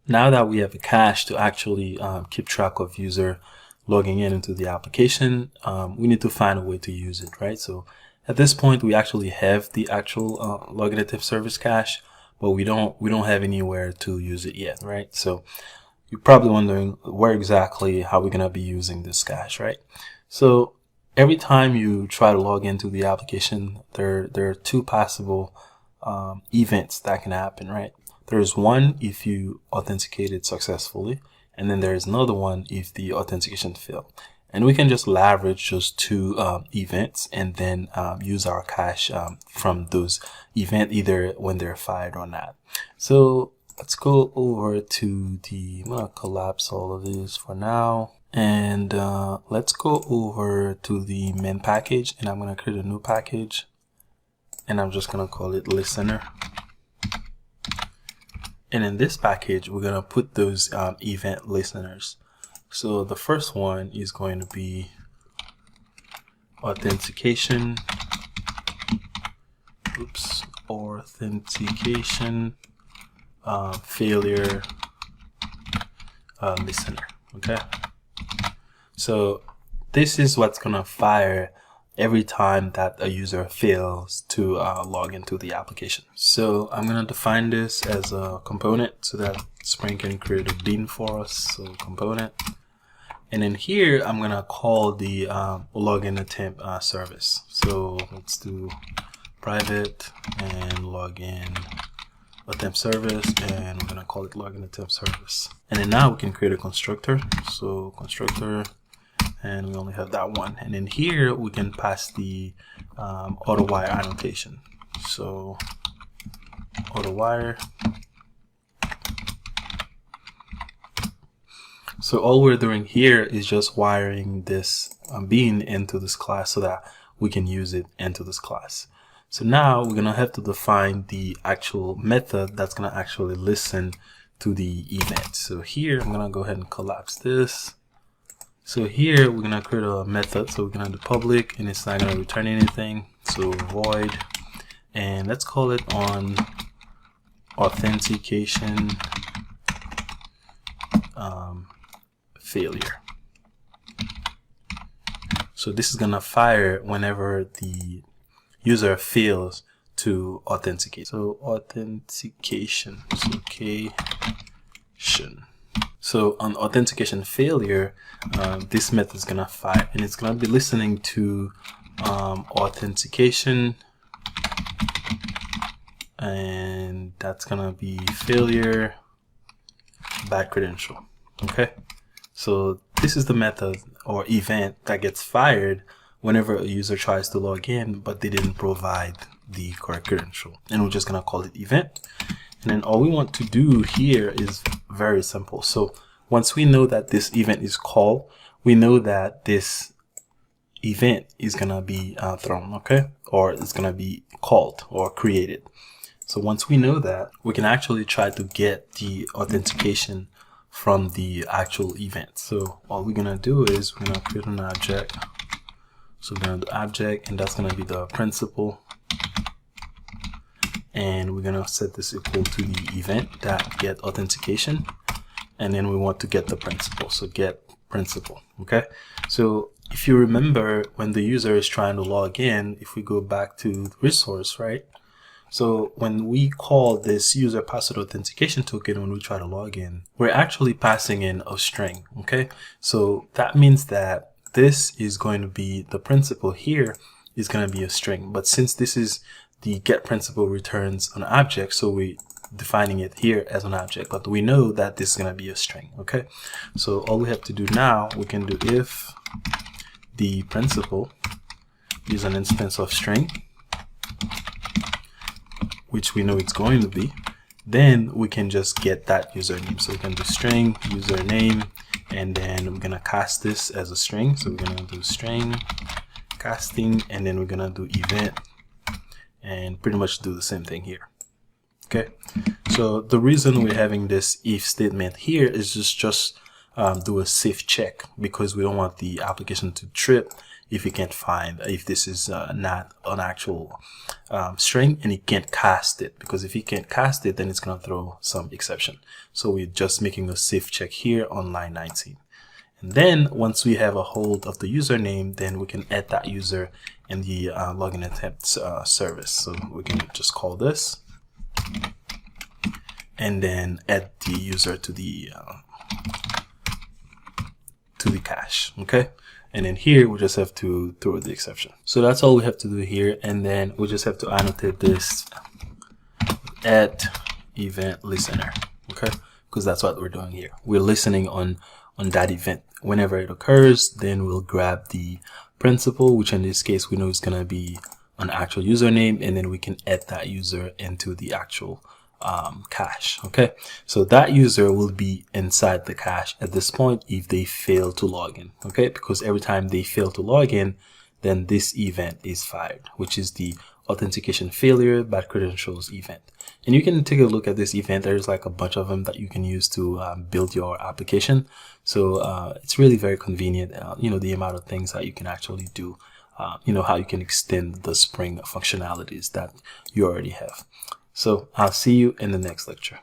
now that we have a cache to actually keep track of user logging in into the application, we need to find a way to use it, right? So at this point, we actually have the actual login attempt service cache, but we don't have anywhere to use it yet, right? So you're probably wondering where exactly how we're gonna be using this cache, right? So every time you try to log into the application, there are two possible events that can happen, right? There's one if you authenticated successfully, and then there's another one if the authentication failed. And we can just leverage those two events and then use our cache from those events, either when they're fired or not. So let's go over to I'm gonna collapse all of these for now. And let's go over to the main package, and I'm gonna create a new package, and I'm just gonna call it listener. And in this package, we're gonna put those event listeners. So the first one is going to be authentication. Authentication failure listener. Okay. So this is what's gonna fire every time that a user fails to log into the application. So I'm gonna define this as a component so that Spring can create a bean for us. So component, and then here I'm gonna call the login attempt service. So let's do private and login attempt service, and we're gonna call it login attempt service. And then now we can create a constructor. So constructor, and we only have that one. And then here we can pass the auto wire annotation. So auto wire. So all we're doing here is just wiring this bean into this class so that we can use it into this class. So now we're gonna have to define the actual method that's gonna actually listen to the event. So here I'm gonna go ahead and collapse this. So here we're gonna create a method. So we're gonna do public, and it's not gonna return anything. So void, and let's call it on authentication failure. So this is gonna fire whenever the user fails to authenticate. So authentication. So on authentication failure, this method is gonna fire, and it's gonna be listening to authentication, and that's gonna be failure bad credential. Okay, so this is the method or event that gets fired whenever a user tries to log in but they didn't provide the correct credential, and we're just gonna call it event. And then all we want to do here is very simple. So once we know that this event is called, we know that this event is gonna be thrown, okay, or it's gonna be called or created. So once we know that, we can actually try to get the authentication from the actual event. So all we're gonna do is we're gonna create an object. So we're gonna do object, and that's gonna be the principal, and we're gonna set this equal to the event that get authentication, and then we want to get the principal. So get principal. Okay, so if you remember, when the user is trying to log in, if we go back to the resource, right? So when we call this user password authentication token, when we try to log in, we're actually passing in a string. Okay, so that means that this is going to be the principal here is going to be a string, but since this is the get principal returns an object, so we defining it here as an object, but we know that this is going to be a string. Okay, so all we have to do now, we can do if the principal is an instance of string, which we know it's going to be, then we can just get that username. So we can do string username, and then we're gonna cast this as a string. So we're gonna do string casting, and then we're gonna do event, and pretty much do the same thing here. Okay, so the reason we're having this if statement here is just do a safe check, because we don't want the application to trip if you can't find, if this is not an actual string, and you can't cast it, because if you can't cast it, then it's going to throw some exception. So we're just making a safe check here on line 19. And then once we have a hold of the username, then we can add that user in the login attempt service. So we can just call this and then add the user to the cache. Okay. And then here we just have to throw the exception. So that's all we have to do here. And then we just have to annotate this at event listener. Okay. Because that's what we're doing here. We're listening on that event. Whenever it occurs, then we'll grab the principal, which in this case we know is going to be an actual username, and then we can add that user into the actual cache. Okay, so that user will be inside the cache at this point if they fail to log in. Okay, because every time they fail to log in, then this event is fired, which is the authentication failure bad credentials event. And you can take a look at this event. There's like a bunch of them that you can use to build your application. So it's really very convenient, you know, the amount of things that you can actually do, you know, how you can extend the Spring functionalities that you already have. So I'll see you in the next lecture.